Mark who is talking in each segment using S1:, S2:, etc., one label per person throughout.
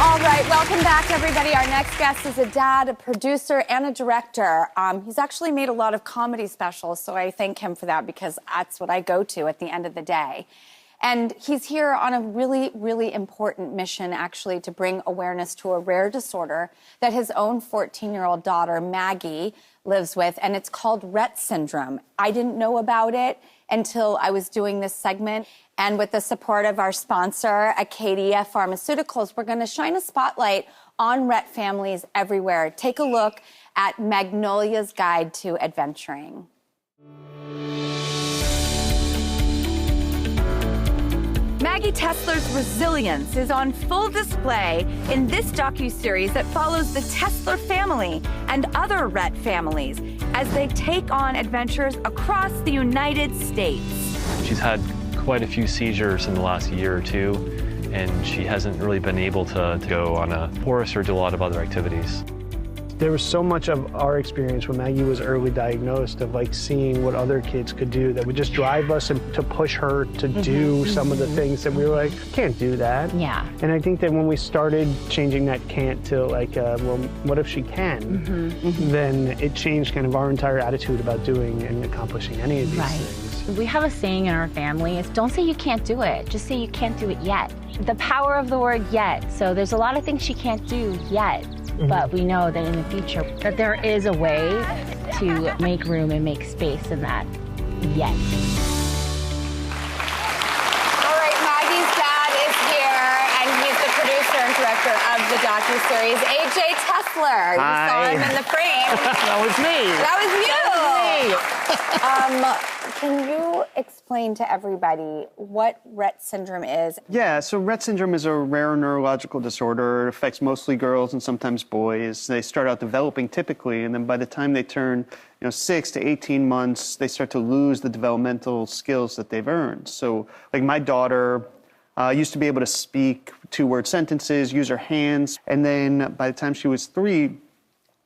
S1: All right, welcome back, everybody. Our next guest is a dad, a producer, and a director. He's actually made a lot of comedy specials, so I thank him for that because that's what I go to at the end of the day. And he's here on a really, really important mission, actually, to bring awareness to a rare disorder that his own 14-year-old daughter, Maggie, lives with, and it's called Rett syndrome. I didn't know about it until I was doing this segment. And with the support of our sponsor, Acadia Pharmaceuticals, we're going to shine a spotlight on Rett families everywhere. Take a look at Magnolia's Guide to Adventuring. Maggie Tessler's resilience is on full display in this docuseries that follows the Tessler family and other Rett families as they take on adventures across the United States.
S2: She's had quite a few seizures in the last year or two, and she hasn't really been able to go on a horse or do a lot of other activities.
S3: There was so much of our experience when Maggie was early diagnosed of like seeing what other kids could do that would just drive us and to push her to do some of the things that we were like, can't do that.
S4: Yeah.
S3: And I think that when we started changing that can't to like, well, what if she can? Then it changed kind of our entire attitude about doing and accomplishing any of these things.
S4: We have a saying in our family, is don't say you can't do it, just say you can't do it yet. The power of the word yet. So there's a lot of things she can't do yet. But we know that in the future, that there is a way to make room and make space in that yet.
S1: All right, Maggie's dad is here, and he's the producer and director of the docuseries, A.J. Tessler. You saw him in the frame.
S3: That was me.
S1: That was you. Can you explain to everybody what Rett syndrome is?
S5: Yeah, so Rett syndrome is a rare neurological disorder. It affects mostly girls and sometimes boys. They start out developing typically, and then by the time they turn 6 to 18 months, they start to lose the developmental skills that they've earned. So like my daughter used to be able to speak 2-word sentences, use her hands, and then by the time she was 3,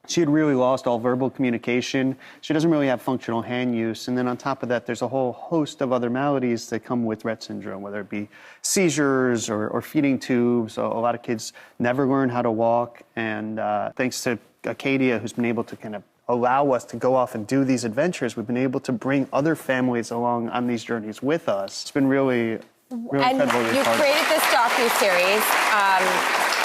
S5: she had really lost all verbal communication. She doesn't really have functional hand use. And then on top of that, there's a whole host of other maladies that come with Rett syndrome, whether it be seizures or feeding tubes. A lot of kids never learn how to walk. And thanks to Acadia, who's been able to kind of allow us to go off and do these adventures, we've been able to bring other families along on these journeys with us. It's been really incredible.
S1: And you created this docuseries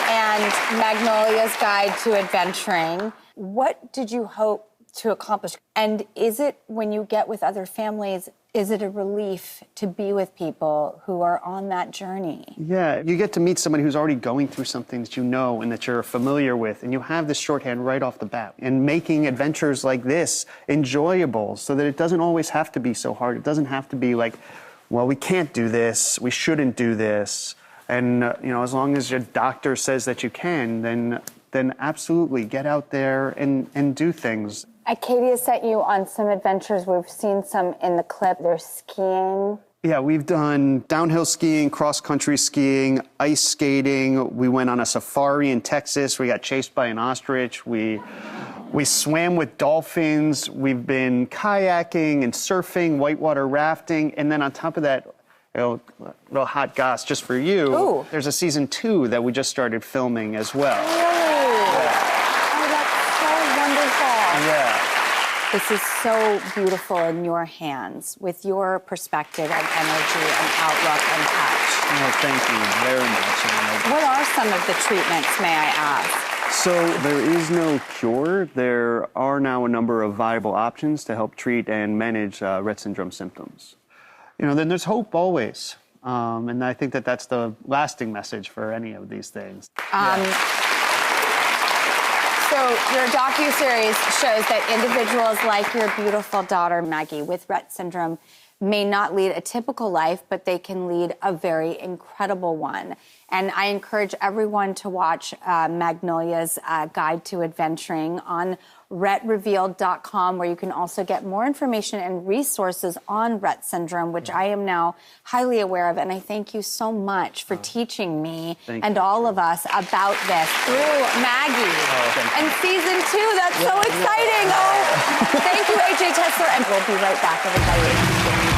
S1: and Magnolia's Guide to Adventuring. What did you hope to accomplish? And is it, when you get with other families, is it a relief to be with people who are on that journey?
S5: Yeah, you get to meet somebody who's already going through something that you know and that you're familiar with, and you have this shorthand right off the bat. And making adventures like this enjoyable so that it doesn't always have to be so hard. It doesn't have to be like, well, we can't do this, we shouldn't do this. And, as long as your doctor says that you can, then absolutely get out there and do things.
S1: Acadia sent you on some adventures. We've seen some in the clip. There's skiing.
S5: Yeah, we've done downhill skiing, cross-country skiing, ice skating. We went on a safari in Texas. We got chased by an ostrich. We swam with dolphins. We've been kayaking and surfing, whitewater rafting. And then on top of that, little hot goss just for you.
S1: Ooh.
S5: There's a season 2 that we just started filming as well.
S1: Oh, that's so wonderful.
S5: Yeah.
S1: This is so beautiful in your hands with your perspective and energy and outlook and touch.
S5: Well, thank you very much.
S1: What are some of the treatments, may I ask?
S5: So there is no cure. There are now a number of viable options to help treat and manage Rett syndrome symptoms. Then there's hope always. And I think that that's the lasting message for any of these things.
S1: So your docuseries shows that individuals like your beautiful daughter, Maggie, with Rett syndrome may not lead a typical life, but they can lead a very incredible one. And I encourage everyone to watch Magnolia's Guide to Adventuring on RettRevealed.com, where you can also get more information and resources on Rett syndrome, which I am now highly aware of. And I thank you so much for teaching me and all of us about this through Maggie. And season 2, that's so exciting. Oh, thank you, A.J. Tessler. And we'll be right back, everybody.